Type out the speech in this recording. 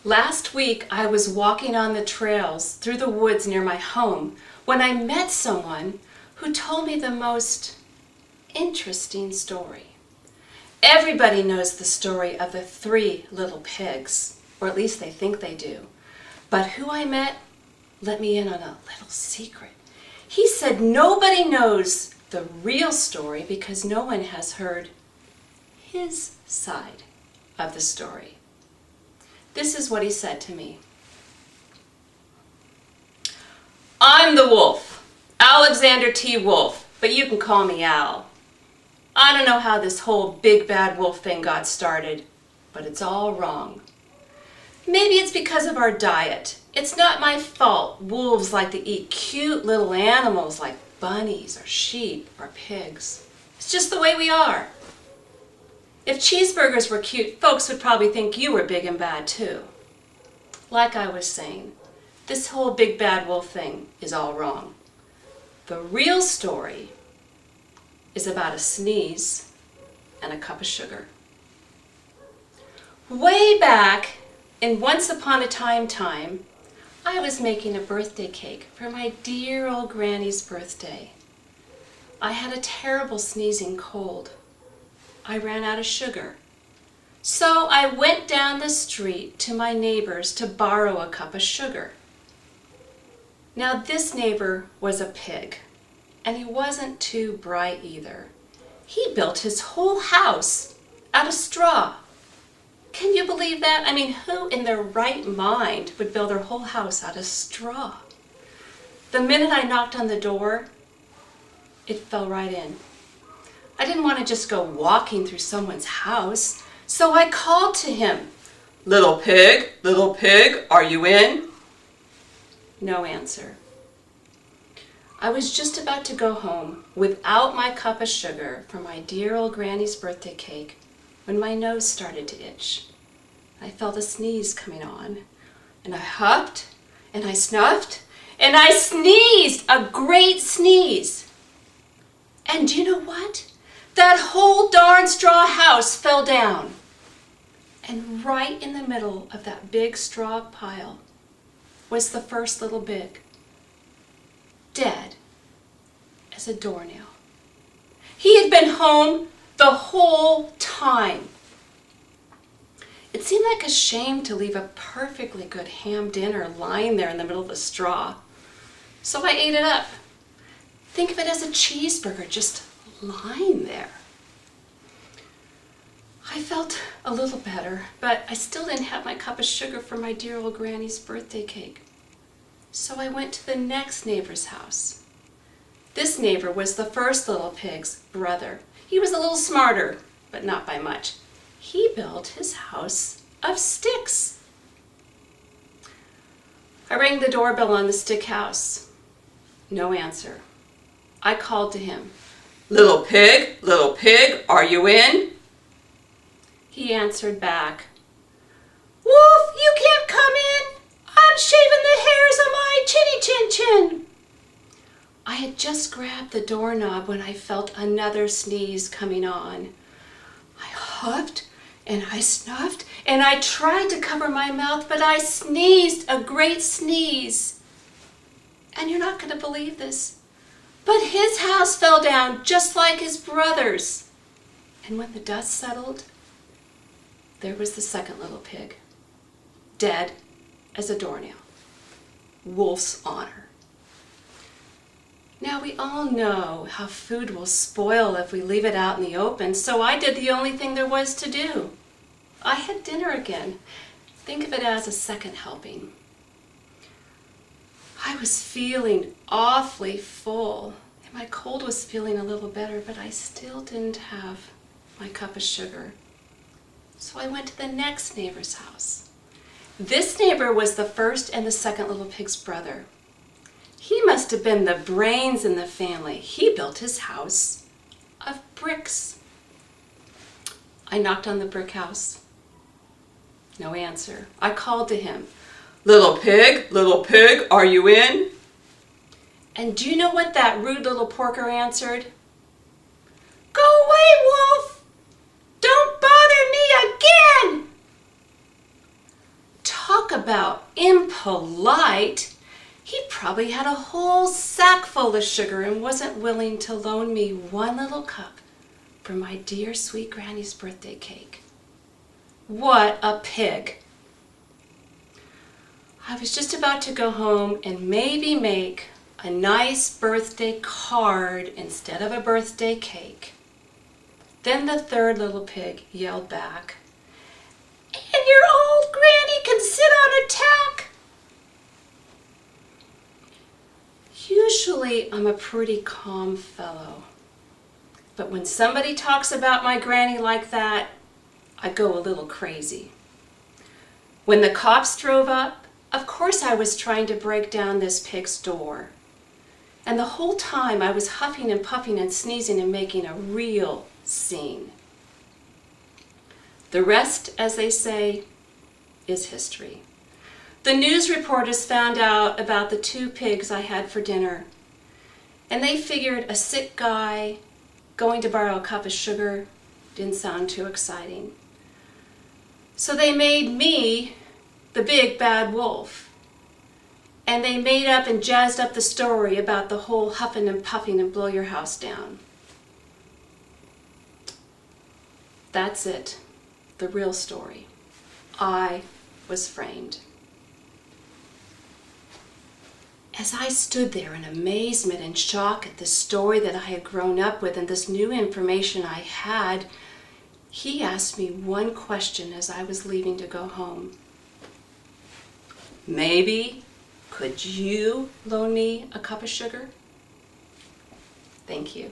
Last week I was walking on the trails through the woods near my home when I met someone who told me the most interesting story. Everybody knows the story of the 3 little pigs, or at least they think they do. But who I met let me in on a little secret. He said nobody knows the real story because no one has heard his side of the story. This is what he said to me. I'm the wolf, Alexander T. Wolf, but you can call me Al. I don't know how this whole big bad wolf thing got started, but it's all wrong. Maybe it's because of our diet. It's not my fault wolves like to eat cute little animals like bunnies or sheep or pigs. It's just the way we are. If cheeseburgers were cute, folks would probably think you were big and bad too. Like I was saying, this whole big bad wolf thing is all wrong. The real story is about a sneeze and a cup of sugar. Way back in Once Upon a Time, I was making a birthday cake for my dear old granny's birthday. I had a terrible sneezing cold. I ran out of sugar. So I went down the street to my neighbor's to borrow a cup of sugar. Now this neighbor was a pig, and he wasn't too bright either. He built his whole house out of straw. Can you believe that? I mean, who in their right mind would build their whole house out of straw? The minute I knocked on the door, it fell right in. I didn't want to just go walking through someone's house, so I called to him. Little pig, are you in? No answer. I was just about to go home without my cup of sugar for my dear old granny's birthday cake when my nose started to itch. I felt a sneeze coming on, and I huffed, and I snuffed, and I sneezed, a great sneeze. And do you know what? That whole darn straw house fell down. And right in the middle of that big straw pile was the first little pig, dead as a doornail. He had been home the whole time. It seemed like a shame to leave a perfectly good ham dinner lying there in the middle of the straw. So I ate it up. Think of it as a cheeseburger just lying there. I felt a little better, but I still didn't have my cup of sugar for my dear old granny's birthday cake. So I went to the next neighbor's house. This neighbor was the first little pig's brother. He was a little smarter, but not by much. He built his house of sticks. I rang the doorbell on the stick house. No answer. I called to him. Little pig, are you in? He answered back. Wolf, you can't come in. I'm shaving the hairs of my chinny chin chin. I had just grabbed the doorknob when I felt another sneeze coming on. I huffed and I snuffed and I tried to cover my mouth, but I sneezed a great sneeze. And you're not going to believe this, but his house fell down just like his brother's. And when the dust settled, there was the second little pig, dead as a doornail. Wolf's honor. Now we all know how food will spoil if we leave it out in the open, so I did the only thing there was to do. I had dinner again. Think of it as a second helping. I was feeling awfully full, and my cold was feeling a little better, but I still didn't have my cup of sugar. So I went to the next neighbor's house. This neighbor was the first and the second little pig's brother. He must have been the brains in the family. He built his house of bricks. I knocked on the brick house. No answer. I called to him. Little pig, are you in? And do you know what that rude little porker answered? Go away, Wolf! Don't bother me again! Talk about impolite. He probably had a whole sack full of sugar and wasn't willing to loan me one little cup for my dear sweet Granny's birthday cake. What a pig! I was just about to go home and maybe make a nice birthday card instead of a birthday cake. Then the third little pig yelled back, "And your old Granny can sit on a tack!" Usually I'm a pretty calm fellow, but when somebody talks about my Granny like that, I go a little crazy. When the cops drove up, of course I was trying to break down this pig's door. And the whole time I was huffing and puffing and sneezing and making a real scene. The rest, as they say, is history. The news reporters found out about the 2 pigs I had for dinner, and they figured a sick guy going to borrow a cup of sugar didn't sound too exciting. So they made me the big bad wolf. And they made up and jazzed up the story about the whole huffing and puffing and blow your house down. That's it, the real story. I was framed. As I stood there in amazement and shock at the story that I had grown up with and this new information I had, he asked me one question as I was leaving to go home. "Maybe, could you loan me a cup of sugar?" Thank you.